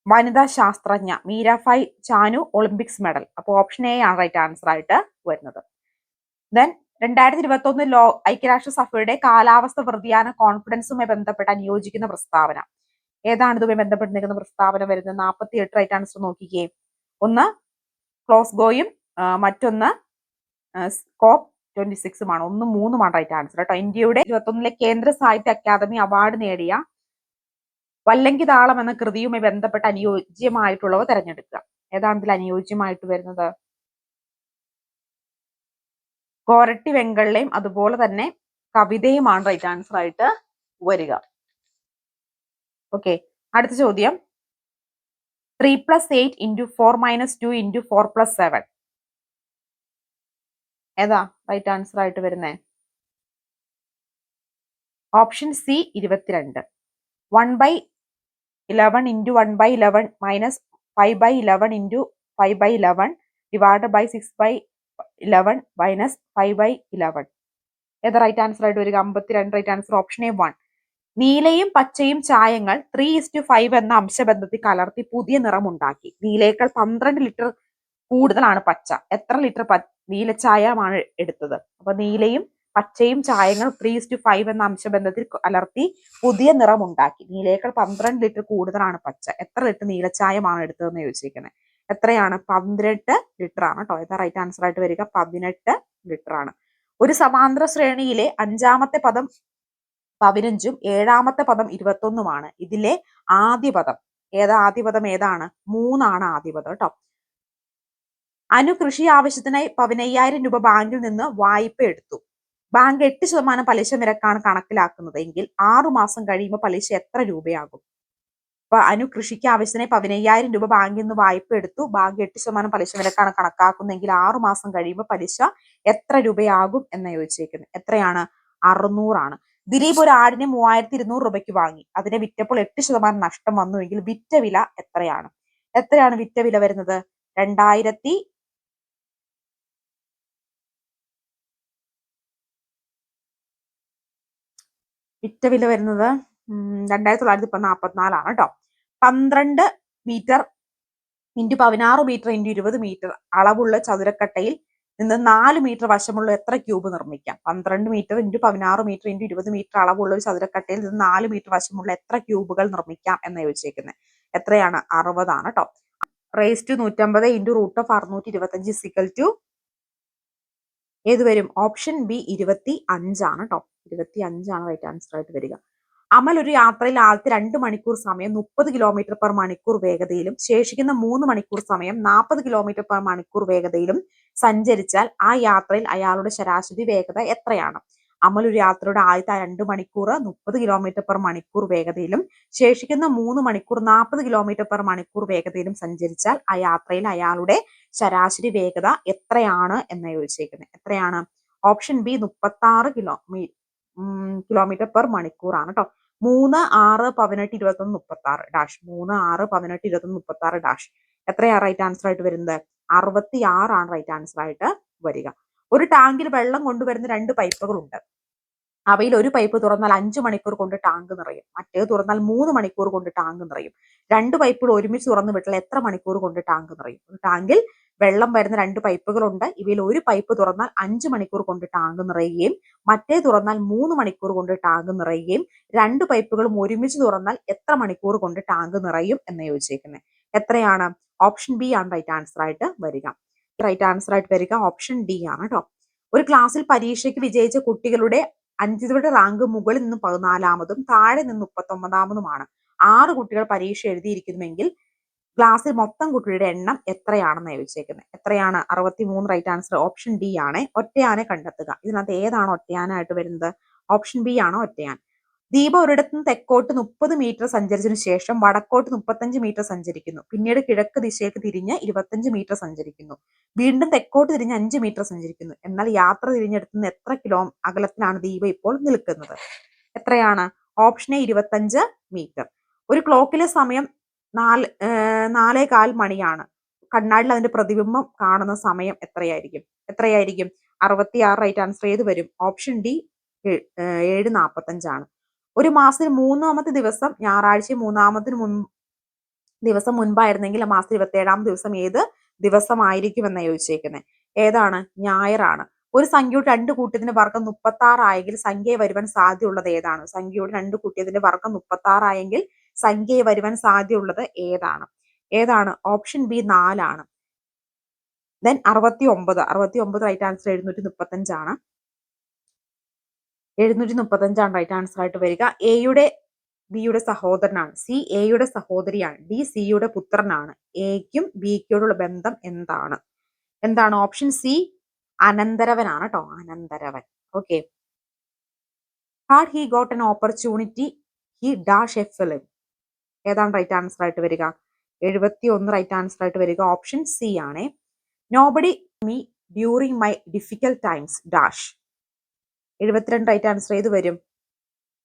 വനിതാ ശാസ്ത്രജ്ഞ. Mirabai Chanu, Olympics medal. അപ്പോൾ ഓപ്ഷൻ എ ആണ് റൈറ്റ് ആൻസർ ആയിട്ട് വരുന്നത്. ദെൻ 2021 ഐക്യരാഷ്ട്രസഭയുടെ കാലാവസ്ഥ വ്യതിയാന കോൺഫിഡൻസുമായി ബന്ധപ്പെട്ട് അനുയോജിക്കുന്ന പ്രസ്താവന ഏതാണ്? ഇതുമായി ബന്ധപ്പെട്ട് നിൽക്കുന്ന പ്രസ്താവന വരുന്നത് 48 റൈറ്റ് ആൻസർ നോക്കിക്കേ. 1 ക്ലോസ്ഗോയും മറ്റൊന്ന് സ്കോപ്പ് 26ഉമാണ്. 1ഉം 3ഉമാണ് റൈറ്റ് ആൻസർ കേട്ടോ. ഇന്ത്യയുടെ 2021 കേന്ദ്ര സാഹിത്യ അക്കാദമി അവാർഡ് നേടിയ വല്ലങ്കി താളം എന്ന കൃതിയുമായി ബന്ധപ്പെട്ട് അനുയോജ്യമായിട്ടുള്ളവ തിരഞ്ഞെടുക്കുക. ഏതാണ് ഇതിൽ അനുയോജ്യമായിട്ട് വരുന്നത്? കോരട്ടി വെങ്കള്ളയും അതുപോലെ തന്നെ കവിതയുമാണ് റൈറ്റ് ആൻസർ ആയിട്ട് വരിക. ഓക്കെ, അടുത്ത ചോദ്യം, 3 + 8 × 4 - 2 × 4 + 7 ഏതാ റൈറ്റ് ആൻസർ ആയിട്ട് വരുന്നേ? Option C 22. 1/11 × 1/11 - 5/11 × 5/11 / 6/11 - 5/11 ഏതാ റൈറ്റ് ആൻസർ ആയിട്ട് വരിക? 52 റൈറ്റ് ആൻസർ. Option A 1. നീലയും പച്ചയും ചായങ്ങൾ 3:5 എന്ന അംശബന്ധത്തിൽ കലർത്തി പുതിയ നിറമുണ്ടാക്കി. നീലയേക്കാൾ 12 ലിറ്റർ കൂടുതലാണ് പച്ച. എത്ര ലിറ്റർ നീലച്ചായമാണ് എടുത്തത്? അപ്പൊ നീലയും പച്ചയും ചായങ്ങൾ 3:5 എന്ന അംശബന്ധത്തിൽ കലർത്തി പുതിയ നിറമുണ്ടാക്കി. നീലയേക്കാൾ 12 ലിറ്റർ കൂടുതലാണ് പച്ച. എത്ര ലിറ്റർ നീലച്ചായമാണ് എടുത്തതെന്ന് ചോദിച്ചിരിക്കുന്നത്. എത്രയാണ്? 18 ലിറ്റർ ആണ് കേട്ടോ. ഏതാ റൈറ്റ് ആൻസർ ആയിട്ട് വരിക? 18 ലിറ്റർ ആണ്. ഒരു സമാന്തര ശ്രേണിയിലെ 5ാമത്തെ പദം 15ഉം 7ാമത്തെ പദം 21ഉമാണ്. ഇതിലെ ആദ്യ പദം ആദ്യ പദം ഏതാണ്? 3 ആണ് ആദ്യ പദം കേട്ടോ. അനു കൃഷി ആവശ്യത്തിനായി 15,000 രൂപ ബാങ്കിൽ നിന്ന് വായ്പ എടുത്തു. ബാങ്ക് 8% പലിശ നിരക്കാണ് കണക്കിലാക്കുന്നത് എങ്കിൽ 6 മാസം കഴിയുമ്പോൾ പലിശ എത്ര രൂപയാകും? അപ്പൊ അനു കൃഷിക്ക് ആവശ്യത്തിന് 15,000 രൂപ ബാങ്കിൽ നിന്ന് വായ്പ എടുത്തു. ബാങ്ക് 8% പലിശ നിരക്കാണ് കണക്കാക്കുന്നതെങ്കിൽ 6 മാസം കഴിയുമ്പോൾ പലിശ എത്ര രൂപയാകും എന്ന് ചോദിച്ചേക്കുന്നത്. എത്രയാണ്? 600 ആണ്. ദിലീപ് ഒരു ആടിനെ 3,200 രൂപയ്ക്ക് വാങ്ങി. അതിനെ വിറ്റപ്പോൾ 8% നഷ്ടം വന്നുവെങ്കിൽ വിറ്റ വില എത്രയാണ്? എത്രയാണ് വിറ്റ വില വരുന്നത്? 2000 വിറ്റ വില വരുന്നത് 2,944 കേട്ടോ. 12 metre into 16 metre into 20 metre അളവുള്ള ചതുരക്കട്ടയിൽ നിന്ന് 4 മീറ്റർ വശമുള്ള എത്ര ക്യൂബ് നിർമ്മിക്കാം? 12 metre into 16 metre into 20 metre അളവുള്ള ഒരു ചതുരക്കട്ടയിൽ നിന്ന് 4 മീറ്റർ വശമുള്ള എത്ര ക്യൂബുകൾ നിർമ്മിക്കാം എന്ന് ചോദിച്ചേക്കുന്നത്. എത്രയാണ്? 60 ആണ് കേട്ടോ. Raise to 150 into root of 625 is equal to ഏത് വരും? ഓപ്ഷൻ ബി 25 ആണ് കേട്ടോ. 25 ആണ് റൈറ്റ് ആൻസർ ആയിട്ട് വരിക. അമൽ ഒരു യാത്രയിൽ ആദ്യത്തെ 2 മണിക്കൂർ സമയം 30 കിലോമീറ്റർ പെർ മണിക്കൂർ വേഗതയിലും ശേഷിക്കുന്ന 3 മണിക്കൂർ സമയം 40 കിലോമീറ്റർ പെർ മണിക്കൂർ വേഗതയിലും സഞ്ചരിച്ചാൽ ആ യാത്രയിൽ അയാളുടെ ശരാശരി വേഗത എത്രയാണ്? അമൽ ഒരു യാത്രയുടെ ആദ്യത്തെ 2 മണിക്കൂർ 30 കിലോമീറ്റർ പെർ മണിക്കൂർ വേഗതയിലും ശേഷിക്കുന്ന 3 മണിക്കൂർ 40 കിലോമീറ്റർ പെർ മണിക്കൂർ വേഗതയിലും സഞ്ചരിച്ചാൽ ആ യാത്രയിൽ അയാളുടെ ശരാശരി വേഗത എത്രയാണ് എന്ന് ചോദിച്ചേക്കുന്നത്. എത്രയാണ്? ഓപ്ഷൻ ബി 36 കിലോമീറ്റർ പെർ മണിക്കൂർ ആണ് കേട്ടോ. 3, 6, 18, 21, 36 ഡാഷ് 3, 6, 18, 21, 36 ഡാഷ് എത്രയാണ് റൈറ്റ് ആൻസർ ആയിട്ട് വരുന്നത്? 66 ആണ് റൈറ്റ് ആൻസർ ആയിട്ട് വരിക. ഒരു ടാങ്കിൽ വെള്ളം കൊണ്ടുവരുന്ന 2 പൈപ്പുകളുണ്ട്. അവയിൽ ഒരു പൈപ്പ് തുറന്നാൽ 5 മണിക്കൂർ കൊണ്ട് ടാങ്ക് നിറയും. മറ്റേത് തുറന്നാൽ 3 മണിക്കൂർ കൊണ്ട് ടാങ്ക് നിറയും. 2 പൈപ്പുകൾ ഒരുമിച്ച് തുറന്നു വിട്ടാൽ എത്ര മണിക്കൂർ കൊണ്ട് ടാങ്ക് നിറയും? ഒരു ടാങ്കിൽ വെള്ളം വരുന്ന 2 പൈപ്പുകളുണ്ട്. ഇവയിൽ ഒരു പൈപ്പ് തുറന്നാൽ 5 മണിക്കൂർ കൊണ്ട് ടാങ്ക് നിറയുകയും മറ്റേ തുറന്നാൽ 3 മണിക്കൂർ കൊണ്ട് ടാങ്ക് നിറയുകയും 2 പൈപ്പുകളും ഒരുമിച്ച് തുറന്നാൽ എത്ര മണിക്കൂർ കൊണ്ട് ടാങ്ക് നിറയും എന്ന് ചോദിച്ചേക്കുന്നത്. എത്രയാണ്? ഓപ്ഷൻ ബി ആണ് റൈറ്റ് ആൻസർ ആയിട്ട് വരിക. റൈറ്റ് ആൻസർ ആയിട്ട് വരിക ഓപ്ഷൻ ഡി ആണ് കേട്ടോ. ഒരു ക്ലാസ്സിൽ പരീക്ഷയ്ക്ക് വിജയിച്ച കുട്ടികളുടെ 5 റാങ്ക് മുകളിൽ നിന്ന് 14-മതും താഴെ നിന്ന് 39-മതുമാണ്. 6 കുട്ടികൾ പരീക്ഷ എഴുതിയിരിക്കുന്നുവെങ്കിൽ ക്ലാസ്സിൽ മൊത്തം കുട്ടികളുടെ എണ്ണം എത്രയാണെന്ന് ചോദിച്ചേക്കുന്നത്. എത്രയാണ്? 63 റൈറ്റ് ആൻസർ ഓപ്ഷൻ ഡി ആണ്. ഒറ്റയാനെ കണ്ടെത്തുക. ഇതിനകത്ത് ഏതാണ് ഒറ്റയാനായിട്ട് വരുന്നത്? ഓപ്ഷൻ ബി ആണ് ഒറ്റയാൻ. ദീപ ഒരിടത്ത് നിന്ന് തെക്കോട്ട് 30 മീറ്റർ സഞ്ചരിച്ചതിനു ശേഷം വടക്കോട്ട് 35 മീറ്റർ സഞ്ചരിക്കുന്നു. പിന്നീട് കിഴക്ക് ദിശയ്ക്ക് തിരിഞ്ഞ് 25 മീറ്റർ സഞ്ചരിക്കുന്നു. വീണ്ടും തെക്കോട്ട് തിരിഞ്ഞ് 5 മീറ്റർ സഞ്ചരിക്കുന്നു. എന്നാൽ യാത്ര തിരിഞ്ഞെടുത്തുന്ന എത്ര കിലോ അകലത്തിലാണ് ദീപ ഇപ്പോൾ നിൽക്കുന്നത്? എത്രയാണ്? Option A 25 metre. ഒരു ക്ലോക്കിലെ സമയം 4:15 മണിയാണ്. കണ്ണാടിയിൽ അതിന്റെ പ്രതിബിംബം കാണുന്ന സമയം എത്രയായിരിക്കും? 66 റൈറ്റ് ആൻസർ ഏത് വരും? ഓപ്ഷൻ ഡി 7:45 ആണ്. ഒരു മാസത്തിൽ 3-മത്തെ ദിവസം ഞായറാഴ്ച 3-മത്തിന് ദിവസം മുൻപായിരുന്നെങ്കിൽ ആ മാസത്തിൽ 27-ാമത്തെ ദിവസം ഏത് ദിവസമായിരിക്കും എന്ന് ചോദിച്ചേക്കുന്നത്. ഏതാണ്? ഞായറാണ്. ഒരു സംഖ്യയുടെ 2 കൂട്ടിയതിന്റെ വർഗ്ഗം 36 ആയെങ്കിൽ സംഖ്യയെ വരുവാൻ സാധ്യതയുള്ളത് ഏതാണ്? സംഖ്യയുടെ 2 കൂട്ടിയതിന്റെ വർഗ്ഗം 36 ആയെങ്കിൽ സംഖ്യയെ വരുവാൻ സാധ്യതയുള്ളത് ഏതാണ്? ഏതാണ്? ഓപ്ഷൻ ബി 4 ആണ്. ദെൻ 69 റൈറ്റ് ആൻസർ 735 ആണ്. 735 ആണ് റൈറ്റ് ആൻസർ ആയിട്ട് വരിക. എയുടെ ബിയുടെ സഹോദരനാണ്. സി എയുടെ സഹോദരിയാണ്. ഡി സിയുടെ പുത്രനാണ്. എക്കും ബിയോടുള്ള ബന്ധം എന്താണ്? എന്താണ്? ഓപ്ഷൻ സി അനന്തരവനാണ് കേട്ടോ. അനന്തരവൻ. Okay. Had he got an opportunity he dash a film. ഏതാണ് റൈറ്റ് ആൻസർ ആയിട്ട് വരിക? 71 റൈറ്റ് ആൻസർ ആയിട്ട് വരിക ഓപ്ഷൻ സി ആണ്. Nobody me during my difficult times dash. 72 right answer ഏത് വരും?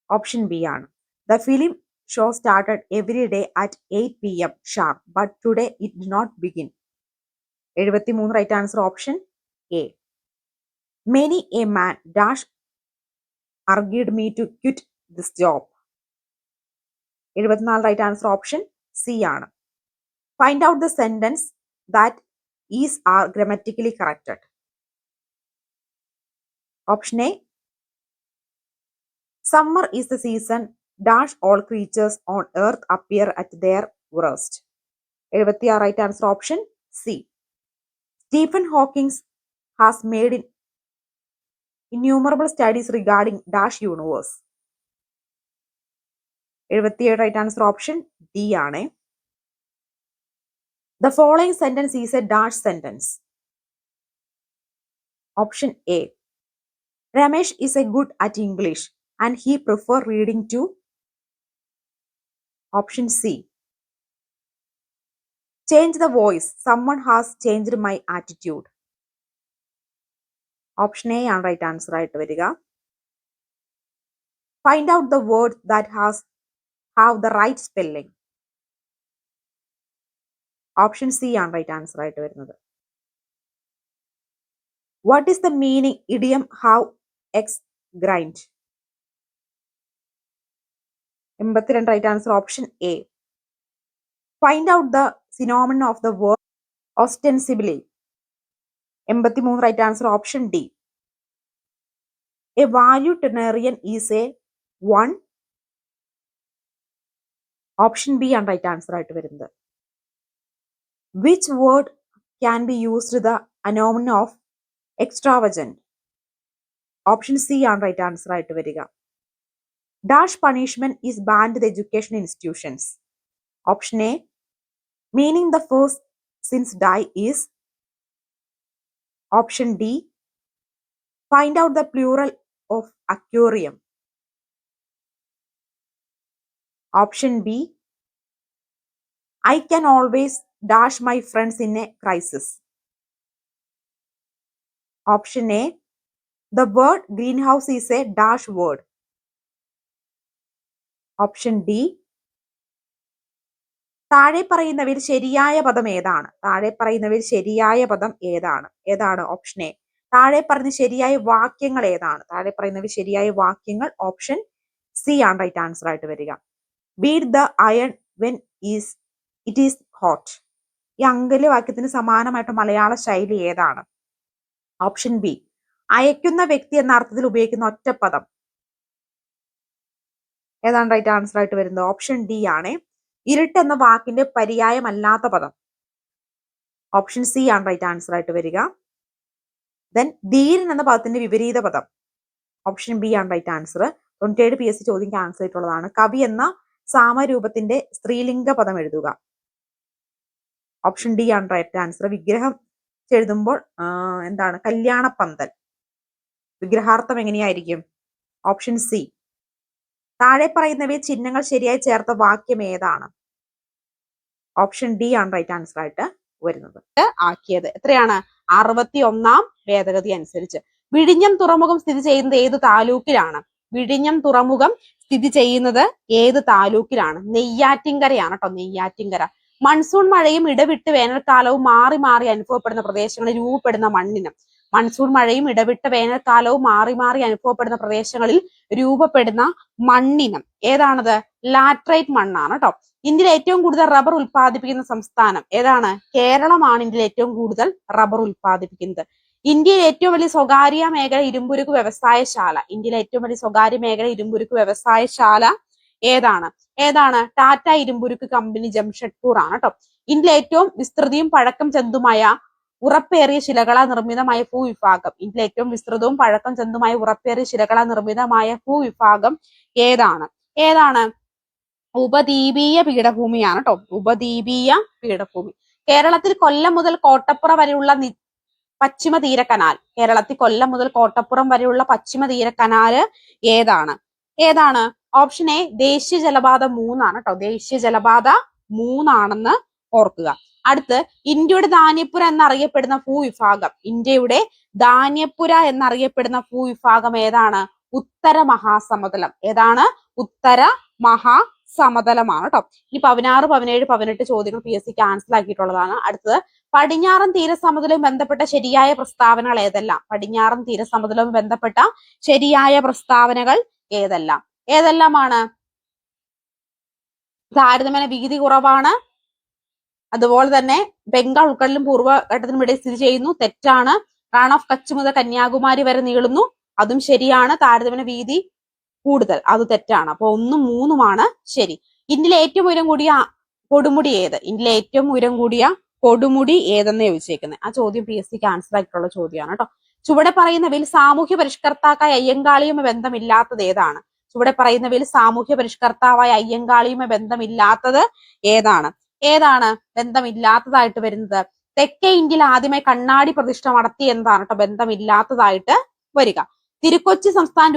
ഓപ്ഷൻ ബി ആണ്. The film show started every day at 8 PM sharp but today it did not begin. 73 right answer option A. Many a man dash argued me to quit this job. 74 right answer option C ആണ്. Find out the sentence that is are grammatically corrected. Option A. Summer is the season dash all creatures on earth appear at their worst. 76 right answer option C. Stephen Hawking has made innumerable studies regarding dash universe. 77 right answer option D ആണ്. The following sentence is a dash sentence. Option A. Ramesh is a good at English and he prefer reading to. Option C. Change the voice, someone has changed my attitude. Option A ആണ് റൈറ്റ് ആൻസർ ആയിട്ട് വരിക. Find out the word that have the right spelling. Option C ആണ് റൈറ്റ് ആൻസർ ആയിട്ട് വരുന്നത്. What is the meaning idiom have axe grind? 82 right answer option A. Find out the synonym of the word ostensibly. 83 right answer option D. A valetudinarian is a one. Option B ആണ് റൈറ്റ് ആൻസർ ആയിട്ട് വരുന്നത്. Which word can be used the അനോമിനൻ ഓഫ് എക്സ്ട്രാവജന്റ്? ഓപ്ഷൻ സി ആണ് റൈറ്റ് ആൻസർ ആയിട്ട് വരിക. Dash punishment is banned the education institutions. Option A. Meaning the first sins die is. Option D. Find out the plural of aquarium. Option B. I can always dash my friends in a crisis. Option A. The word green house is a dash word. Option D. താഴെ പറയുന്നവയിൽ ശരിയായ പദം ഏതാണ്? താഴെ പറയുന്നവയിൽ ശരിയായ പദം ഏതാണ്? ഏതാണ്? Option A. താഴെ പറയുന്ന ശരിയായ വാക്യങ്ങൾ ഏതാണ്? താഴെ പറയുന്നവയിൽ ശരിയായ വാക്യങ്ങൾ ഓപ്ഷൻ സി ആണ് റൈറ്റ് ആൻസർ ആയിട്ട് വരിക. Beat the iron when it is hot. ഈ അങ്കല വാക്യത്തിന് സമാനമായിട്ട് മലയാള ശൈലി ഏതാണ്? Option B. അയക്കുന്ന വ്യക്തി എന്ന അർത്ഥത്തിൽ ഉപയോഗിക്കുന്ന ഒറ്റപ്പദം. ഏതാണ് റൈറ്റ് ആൻസർ ആയിട്ട് വരുന്നത്? ഓപ്ഷൻ ഡി ആണ്. ഇരുട്ട് എന്ന വാക്കിന്റെ പര്യായമല്ലാത്ത പദം. ഓപ്ഷൻ സി ആണ് റൈറ്റ് ആൻസർ ആയിട്ട് വരിക. ദെൻ ധീരൻ എന്ന പദത്തിന്റെ വിപരീത പദം. ഓപ്ഷൻ ബി ആണ് റൈറ്റ് ആൻസർ. 97 PSC ചോദ്യം ക്യാൻസൽ ചെയ്തിട്ടുള്ളതാണ്. കവി എന്ന സാമരൂപത്തിന്റെ സ്ത്രീലിംഗ പദം എഴുതുക. ഓപ്ഷൻ ഡി ആണ് റൈറ്റ് ആൻസർ. വിഗ്രഹം എഴുതുമ്പോൾ എന്താണ്? കല്യാണപ്പന്തൽ. വിഗ്രഹാർത്ഥം എങ്ങനെയായിരിക്കും? Option C. താഴെ പറയുന്നവയിൽ ചിഹ്നങ്ങൾ ശരിയായി ചേർത്ത വാക്യം ഏതാണ്? ഓപ്ഷൻ ഡി ആണ് റൈറ്റ് ആൻസർ ആയിട്ട് വരുന്നത്. ആക്കിയത് എത്രയാണ്? 61ാം ഭേദഗതി അനുസരിച്ച്. വിഴിഞ്ഞം തുറമുഖം സ്ഥിതി ചെയ്യുന്നത് ഏത് താലൂക്കിലാണ്? വിഴിഞ്ഞം തുറമുഖം സ്ഥിതി ചെയ്യുന്നത് ഏത് താലൂക്കിലാണ്? നെയ്യാറ്റിൻകരയാണ് കേട്ടോ, നെയ്യാറ്റിൻകര. മൺസൂൺ മഴയും ഇടവിട്ട് വേനൽക്കാലവും മാറി മാറി അനുഭവപ്പെടുന്ന പ്രദേശങ്ങളിൽ രൂപപ്പെടുന്ന മണ്ണിനം. മൺസൂൺ മഴയും ഇടവിട്ട വേനൽക്കാലവും മാറി മാറി അനുഭവപ്പെടുന്ന പ്രദേശങ്ങളിൽ രൂപപ്പെടുന്ന മണ്ണിനം ഏതാണത്? ലാറ്ററൈറ്റ് മണ്ണാണ് കേട്ടോ. ഇന്ത്യയിൽ ഏറ്റവും കൂടുതൽ റബ്ബർ ഉൽപ്പാദിപ്പിക്കുന്ന സംസ്ഥാനം ഏതാണ്? കേരളമാണ് ഇന്ത്യയിൽ ഏറ്റവും കൂടുതൽ റബ്ബർ ഉൽപ്പാദിപ്പിക്കുന്നത്. ഇന്ത്യയിൽ ഏറ്റവും വലിയ സ്വകാര്യ മേഖല ഇരുമ്പുരുക്ക് വ്യവസായശാല. ഇന്ത്യയിലെ ഏറ്റവും വലിയ സ്വകാര്യ മേഖല ഇരുമ്പുരുക്ക് വ്യവസായശാല ഏതാണ്? ഏതാണ്? ടാറ്റ ഇരുമ്പുരുക്ക് കമ്പനി ജംഷഡ്പൂർ ആണ് കേട്ടോ. ഇന്ത്യയിലെ ഏറ്റവും വിസ്തൃതിയും പഴക്കം ചെന്തുമായ ഉറപ്പേറിയ ശിലകളാൽ നിർമ്മിതമായ ഭൂവിഭാഗം. ഇന്ത്യയിലെ ഏറ്റവും വിസ്തൃതവും പഴക്കം ചെന്തുമായ ഉറപ്പേറിയ ശിലകളാൽ നിർമ്മിതമായ ഭൂവിഭാഗം ഏതാണ്? ഏതാണ്? ഉപദ്വീപീയ പീഠഭൂമിയാണ് കേട്ടോ, ഉപദ്വീപീയ പീഠഭൂമി. കേരളത്തിൽ കൊല്ലം മുതൽ കോട്ടപ്പുറം വരെയുള്ള പശ്ചിമ തീര കനാൽ. കേരളത്തിൽ കൊല്ലം മുതൽ കോട്ടപ്പുറം വരെയുള്ള പശ്ചിമ തീര കനാല് ഏതാണ്? ഏതാണ്? Option A. ദേശീയ ജലപാത 3 ആണ് കേട്ടോ. ദേശീയ ജലപാത 3 ആണെന്ന് ഓർക്കുക. അടുത്ത് ഇന്ത്യയുടെ ധാന്യപ്പുര എന്നറിയപ്പെടുന്ന ഭൂവിഭാഗം. ഇന്ത്യയുടെ ധാന്യപ്പുര എന്നറിയപ്പെടുന്ന ഭൂവിഭാഗം ഏതാണ്? ഉത്തര മഹാസമതലം. ഏതാണ്? ഉത്തര മഹാസമതലമാണ് കേട്ടോ. ഇനി 16, 17, 18 ചോദ്യങ്ങൾ PSC ക്യാൻസൽ ആക്കിയിട്ടുള്ളതാണ്. അടുത്തത് പടിഞ്ഞാറൻ തീരസമതലവും ബന്ധപ്പെട്ട ശരിയായ പ്രസ്താവനകൾ ഏതെല്ലാം? പടിഞ്ഞാറൻ തീരസമതലവും ബന്ധപ്പെട്ട ശരിയായ പ്രസ്താവനകൾ ഏതെല്ലാം? ഏതെല്ലാമാണ്? താരതമ്യേന വീതി കുറവാണ്. അതുപോലെ തന്നെ ബംഗാൾ ഉൾക്കടലും പൂർവ്വഘട്ടത്തിനും ഇടയിൽ സ്ഥിതി ചെയ്യുന്നു. തെറ്റാണ്. റാൺ ഓഫ് കച്ച് മുതൽ കന്യാകുമാരി വരെ നീളുന്നു. അതും ശരിയാണ്. താരതമ്യേന വീതി കൂടുതൽ, അത് തെറ്റാണ്. അപ്പൊ 1ഉം 3ഉമാണ് ശരി. ഇന്ത്യയിലെ ഏറ്റവും ഉയരം കൂടിയ കൊടുമുടി ഏത്? ഇന്ത്യയിലെ ഏറ്റവും ഉയരം കൂടിയ കൊടുമുടി ഏതെന്ന് ചോദിച്ചേക്കുന്നത്. ആ ചോദ്യം PSC ക്യാൻസൽ ആയിട്ടുള്ള ചോദ്യമാണ് കേട്ടോ. ചുവടെ പറയുന്നവയിൽ സാമൂഹ്യ പരിഷ്കർത്താക്കായ അയ്യങ്കാളിയുമായി ബന്ധമില്ലാത്തത് ഏതാണ്? ചുവടെ പറയുന്നവയിൽ സാമൂഹ്യ പരിഷ്കർത്താവായ അയ്യങ്കാളിയുമായി ബന്ധമില്ലാത്തത് ഏതാണ്? ഏതാണ് ബന്ധമില്ലാത്തതായിട്ട് വരുന്നത്? തെക്കേ ഇന്ത്യയിൽ ആദ്യമായി കണ്ണാടി പ്രതിഷ്ഠ നടത്തി എന്നതാണ് കേട്ടോ ബന്ധമില്ലാത്തതായിട്ട് വരിക. തിരുക്കൊച്ചി സംസ്ഥാനം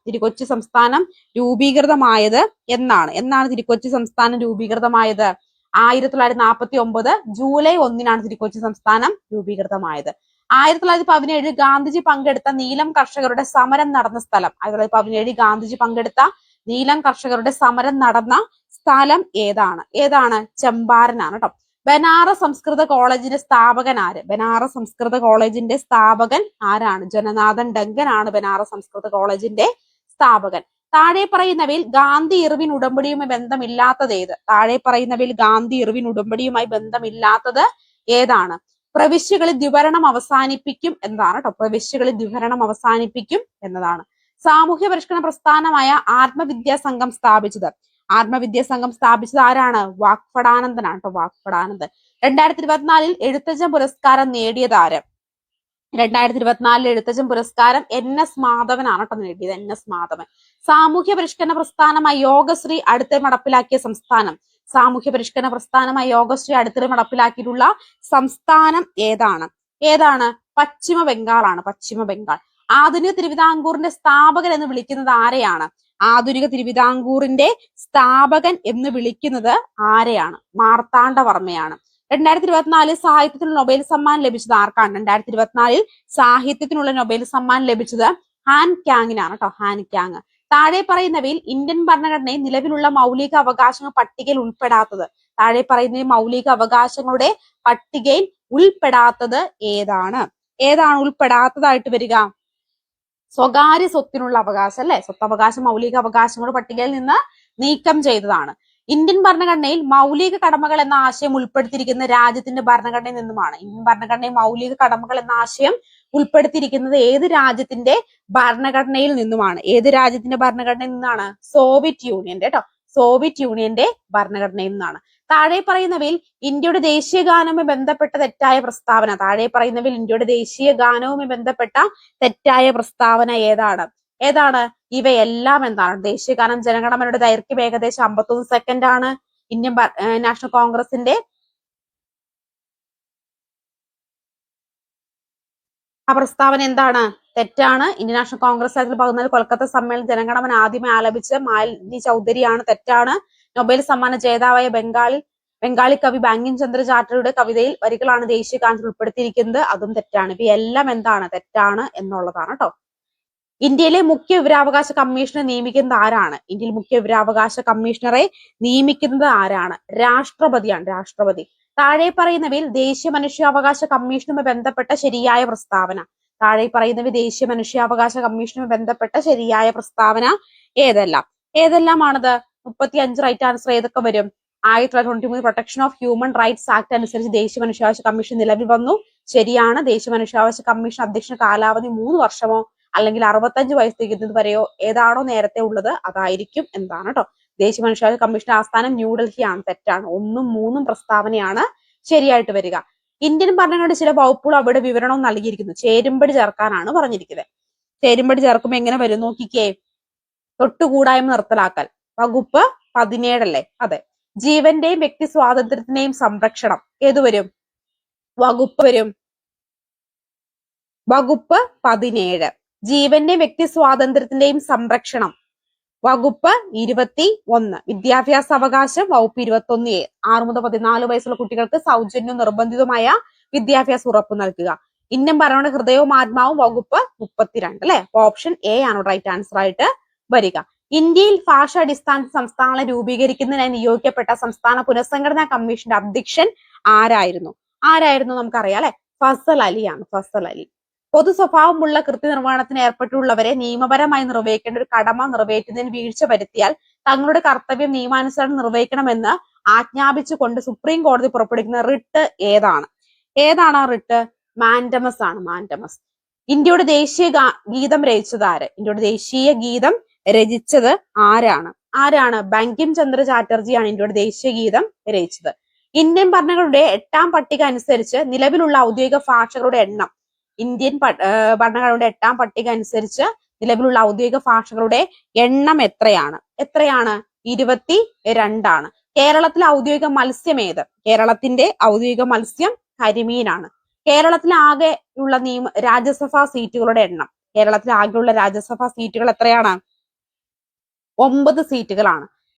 തിരുക്കൊച്ചി സംസ്ഥാനം രൂപീകൃതമായത് എന്നാണ്? എന്നാണ് തിരുക്കൊച്ചി സംസ്ഥാനം രൂപീകൃതമായത്? 1949 ജൂലൈ 1 തിരുക്കൊച്ചി സംസ്ഥാനം രൂപീകൃതമായത്. 1917 ഗാന്ധിജി പങ്കെടുത്ത നീലം കർഷകരുടെ സമരം നടന്ന സ്ഥലം. 1917 ഗാന്ധിജി പങ്കെടുത്ത നീലം കർഷകരുടെ സമരം നടന്ന സ്ഥലം ഏതാണ്? ചമ്പാരനാണ് കേട്ടോ. ബനാറസ് സംസ്കൃത കോളേജിന്റെ സ്ഥാപകൻ ആര്? ബനാറസ് സംസ്കൃത കോളേജിന്റെ സ്ഥാപകൻ ആരാണ്? ജനനാഥൻ ഡങ്കൻ ആണ് ബനാറസ് സംസ്കൃത കോളേജിന്റെ സ്ഥാപകൻ. താഴെ പറയുന്നവയിൽ ഗാന്ധി ഇർവിൻ ഉടമ്പടിയുമായി ബന്ധമില്ലാത്തത് ഏത്? താഴെ പറയുന്നവയിൽ ഗാന്ധി ഇർവിൻ ഉടമ്പടിയുമായി ബന്ധമില്ലാത്തത് ഏതാണ്? പ്രവിശ്യകളിൽ ദ്വിഭരണം അവസാനിപ്പിക്കും എന്നതാണ് കേട്ടോ. പ്രവിശ്യകളിൽ ദ്വിഭരണം അവസാനിപ്പിക്കും എന്നതാണ്. സാമൂഹ്യ പരിഷ്കരണ പ്രസ്ഥാനമായ ആത്മവിദ്യാ സംഘം സ്ഥാപിച്ചത് ആരാണ്? വാഗ്ഭടാനന്ദനാണ് കേട്ടോ. വാഗ്ഭടാനന്ദൻ. 2024 എഴുത്തച്ഛൻ പുരസ്കാരം നേടിയത് ആര്? 2024 എഴുത്തച്ഛൻ പുരസ്കാരം NS മാധവനാണ് കേട്ടോ നേടിയത്. NS മാധവൻ. സാമൂഹ്യ പരിഷ്കരണ പ്രസ്ഥാനമായി യോഗശ്രീ അടുത്തിടെ നടപ്പിലാക്കിയ സംസ്ഥാനം. സാമൂഹ്യ പരിഷ്കരണ പ്രസ്ഥാനമായി യോഗശ്രീ അടുത്തിടെ നടപ്പിലാക്കിയിട്ടുള്ള സംസ്ഥാനം ഏതാണ്? പശ്ചിമ ബംഗാളാണ്. പശ്ചിമ ബംഗാൾ. ആധുനിക തിരുവിതാംകൂറിന്റെ സ്ഥാപകൻ എന്ന് വിളിക്കുന്നത് ആരെയാണ്? ആധുനിക തിരുവിതാംകൂറിന്റെ സ്ഥാപകൻ എന്ന് വിളിക്കുന്നത് ആരെയാണ്? മാർത്താണ്ഡവർമ്മയാണ്. 2024 സാഹിത്യത്തിനുള്ള നൊബേൽ സമ്മാനം ലഭിച്ചത് ആർക്കാണ്? 2024 സാഹിത്യത്തിനുള്ള നൊബേൽ സമ്മാനം ലഭിച്ചത് ഹാൻ ക്യാങ്ങിനാണ് കേട്ടോ. Han Kang. താഴെ പറയുന്നവയിൽ ഇന്ത്യൻ ഭരണഘടനയിൽ നിലവിലുള്ള മൗലിക അവകാശങ്ങൾ പട്ടികയിൽ ഉൾപ്പെടാത്തത്. താഴെ പറയുന്ന മൗലിക അവകാശങ്ങളുടെ പട്ടികയിൽ ഉൾപ്പെടാത്തത് ഏതാണ് ഉൾപ്പെടാത്തതായിട്ട് വരിക? സ്വകാര്യ സ്വത്തിനുള്ള അവകാശം അല്ലെ. സ്വത്തവകാശം മൗലിക അവകാശങ്ങളുടെ പട്ടികയിൽ നിന്ന് നീക്കം ചെയ്തതാണ്. ഇന്ത്യൻ ഭരണഘടനയിൽ മൗലിക കടമകൾ എന്ന ആശയം ഉൾപ്പെടുത്തിയിരിക്കുന്ന രാജ്യത്തിന്റെ ഭരണഘടനയിൽ നിന്നുമാണ്. ഇന്ത്യൻ ഭരണഘടനയിൽ മൗലിക കടമകൾ എന്ന ആശയം ഉൾപ്പെടുത്തിയിരിക്കുന്നത് ഏത് രാജ്യത്തിന്റെ ഭരണഘടനയിൽ നിന്നുമാണ്? ഏത് രാജ്യത്തിന്റെ ഭരണഘടനയിൽ നിന്നാണ്? സോവിയറ്റ് യൂണിയന്റെ കേട്ടോ. സോവിയറ്റ് യൂണിയന്റെ ഭരണഘടനയിൽ നിന്നാണ്. താഴെ പറയുന്നവയിൽ ഇന്ത്യയുടെ ദേശീയ ഗാനവുമായി ബന്ധപ്പെട്ട തെറ്റായ പ്രസ്താവന. താഴെ പറയുന്നവയിൽ ഇന്ത്യയുടെ ദേശീയ ഗാനവുമായി ബന്ധപ്പെട്ട തെറ്റായ പ്രസ്താവന ഏതാണ്? ഇവയെല്ലാം എന്താണ്? ദേശീയ ഗാനം ജനഗണമനയുടെ ദൈർഘ്യം ഏകദേശം 51 സെക്കൻഡ് ആണ്. ഇന്ത്യൻ നാഷണൽ കോൺഗ്രസിന്റെ ആ പ്രസ്താവന എന്താണ്? തെറ്റാണ്. ഇന്ത്യൻ നാഷണൽ കോൺഗ്രസ് 2014 കൊൽക്കത്ത സമ്മേളനം ജനഗണമന ആദ്യമായി ആലപിച്ച് മാലിനി ചൗധരിയാണ്. തെറ്റാണ്. നൊബേൽ സമ്മാന ജേതാവായ ബംഗാളി കവി ബാങ്കിം ചന്ദ്ര ചാറ്റർജിയുടെ കവിതയിൽ വരികളാണ് ദേശീയ ഗാനത്തിൽ ഉൾപ്പെടുത്തിയിരിക്കുന്നത്. അതും തെറ്റാണ്. ഇവയെല്ലാം എന്താണ്? തെറ്റാണ് എന്നുള്ളതാണ് കേട്ടോ. ഇന്ത്യയിലെ മുഖ്യ വിവരാവകാശ കമ്മീഷണറെ നിയമിക്കുന്നത് ആരാണ്? ഇന്ത്യയിൽ മുഖ്യ വിവരാവകാശ കമ്മീഷണറെ നിയമിക്കുന്നത് ആരാണ്? രാഷ്ട്രപതിയാണ്. രാഷ്ട്രപതി. താഴെ പറയുന്നവയിൽ ദേശീയ മനുഷ്യാവകാശ കമ്മീഷനുമായി ബന്ധപ്പെട്ട ശരിയായ പ്രസ്താവന. താഴെ പറയുന്നവയിൽ ദേശീയ മനുഷ്യാവകാശ കമ്മീഷനുമായി ബന്ധപ്പെട്ട ശരിയായ പ്രസ്താവന ഏതെല്ലാമാണത്? 35 റൈറ്റ് ആൻസർ ഏതൊക്കെ വരും? 1923 protection of human rights act അനുസരിച്ച് ദേശീയ മനുഷ്യാവകാശ കമ്മീഷൻ നിലവിൽ വന്നു. ശരിയാണ്. ദേശീയ മനുഷ്യാവകാശ കമ്മീഷൻ അധ്യക്ഷന് കാലാവധി 3 വർഷമോ അല്ലെങ്കിൽ 65 വയസ്സ് തികയുന്നത് വരെയോ ഏതാണോ നേരത്തെ ഉള്ളത് അതായിരിക്കും എന്താണ് കേട്ടോ. ദേശീയ മനുഷ്യാവകാശ കമ്മീഷന്റെ ആസ്ഥാനം ന്യൂഡൽഹിയാണ്. തെറ്റാണ്. 1ഉം 3ഉം പ്രസ്താവനയാണ് ശരിയായിട്ട് വരിക. ഇന്ത്യൻ ഭരണഘടനയുടെ ചില വകുപ്പുകൾ അവിടെ വിവരണവും നൽകിയിരിക്കുന്നു. ചേരുംപടി ചേർക്കാനാണ് പറഞ്ഞിരിക്കുന്നത്. ചേരുംപടി ചേർക്കുമ്പോൾ എങ്ങനെ വരും നോക്കിക്കേ. തൊട്ടുകൂടായ്മ നിർത്തലാക്കൽ വകുപ്പ് 17 അല്ലേ? അതെ. ജീവന്റെയും വ്യക്തി സ്വാതന്ത്ര്യത്തിന്റെയും സംരക്ഷണം ഏതുവരും? വകുപ്പ് 17. ജീവന്റെയും വ്യക്തി സ്വാതന്ത്ര്യത്തിന്റെയും സംരക്ഷണം വകുപ്പ് 21. വിദ്യാഭ്യാസ അവകാശം വകുപ്പ് 21A. 6 മുതൽ 14 വയസ്സുള്ള കുട്ടികൾക്ക് സൗജന്യവും നിർബന്ധിതവുമായ വിദ്യാഭ്യാസം ഉറപ്പു നൽകുക. ഇന്ത്യൻ ഭരണഘടന ഹൃദയവും ആത്മാവും വകുപ്പ് 32 അല്ലെ. ഓപ്ഷൻ A ആണ് റൈറ്റ് ആൻസർ ആയിട്ട് വരിക. ഇന്ത്യയിൽ ഭാഷാടിസ്ഥാന സംസ്ഥാനങ്ങളെ രൂപീകരിക്കുന്നതിനായി നിയോഗിക്കപ്പെട്ട സംസ്ഥാന പുനഃസംഘടനാ കമ്മീഷന്റെ അധ്യക്ഷൻ ആരായിരുന്നു? നമുക്കറിയാം അല്ലെ. ഫസൽ അലിയാണ്. ഫസൽ അലി. പൊതു സ്വഭാവമുള്ള കൃത്യനിർവഹണത്തിന് ഏർപ്പെട്ടുള്ളവരെ നിയമപരമായി നിർവഹിക്കേണ്ട ഒരു കടമ നിറവേറ്റുന്നതിന് വീഴ്ച വരുത്തിയാൽ തങ്ങളുടെ കർത്തവ്യം നിയമാനുസരണം നിർവഹിക്കണമെന്ന് ആജ്ഞാപിച്ചുകൊണ്ട് സുപ്രീം കോടതി പുറപ്പെടുവിക്കുന്ന റിട്ട് ഏതാണ് ആ റിട്ട്? മാൻഡമസ് ആണ്. മാൻഡമസ്. ഇന്ത്യയുടെ ദേശീയ ഗീതം രചിച്ചത് ആര്? ഇന്ത്യയുടെ ദേശീയ ഗീതം രചിച്ചത് ആരാണ്? ബങ്കിം ചന്ദ്ര ചാറ്റർജിയാണ് ഇന്ത്യയുടെ ദേശീയ ഗീതം രചിച്ചത്. ഇന്ത്യൻ ഭരണഘടനയുടെ 8ാം പട്ടിക അനുസരിച്ച് നിലവിലുള്ള ഔദ്യോഗിക ഭാഷകളുടെ എണ്ണം. ഇന്ത്യൻ ഭരണഘടനയുടെ 8ാം പട്ടിക അനുസരിച്ച് നിലവിലുള്ള ഔദ്യോഗിക ഭാഷകളുടെ എണ്ണം എത്രയാണ്? 22 ആണ്. കേരളത്തിലെ ഔദ്യോഗിക മത്സ്യം ഏത്? കേരളത്തിന്റെ ഔദ്യോഗിക മത്സ്യം കരിമീനാണ്. കേരളത്തിലെ ആകെയുള്ള രാജ്യസഭാ സീറ്റുകളുടെ എണ്ണം. കേരളത്തിലെ ആകെയുള്ള രാജ്യസഭാ സീറ്റുകൾ എത്രയാണ്? 9 സീറ്റുകളാണ്.